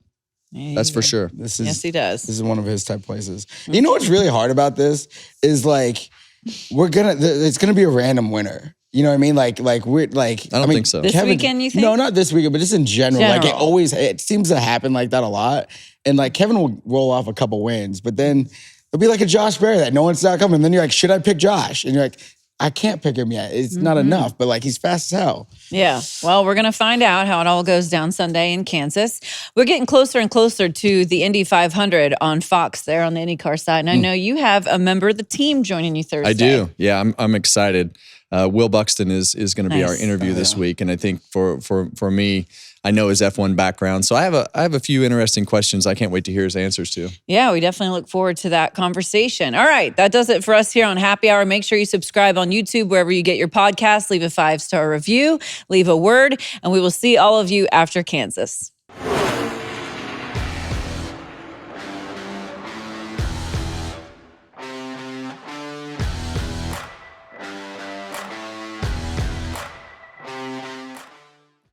Speaker 2: That's for sure.
Speaker 3: Yes, he does.
Speaker 1: This is one of his type places. You know what's really hard about this is like it's gonna be a random winner. You know what I mean? Like we're like.
Speaker 2: I don't think so.
Speaker 3: This weekend, you think?
Speaker 1: No, not this weekend, but just in general. Like it seems to happen like that a lot. And like Kevin will roll off a couple wins, but then it'll be like a Josh Berry that no one's not coming. And then you're like, should I pick Josh? And you're like, I can't pick him yet. It's not enough, but like he's fast as hell.
Speaker 3: Yeah. Well, we're going to find out how it all goes down Sunday in Kansas. We're getting closer and closer to the Indy 500 on Fox there on the IndyCar side. And I know you have a member of the team joining you Thursday.
Speaker 2: I do. Yeah, I'm excited. Will Buxton is going to be our
Speaker 3: Nice.
Speaker 2: interview this week, and I think for me, I know his F1 background, so I have a few interesting questions I can't wait to hear his answers to.
Speaker 3: Yeah, we definitely look forward to that conversation. All right, that does it for us here on Happy Hour. Make sure you subscribe on YouTube, wherever you get your podcasts. Leave a 5-star review, leave a word, and we will see all of you after Kansas.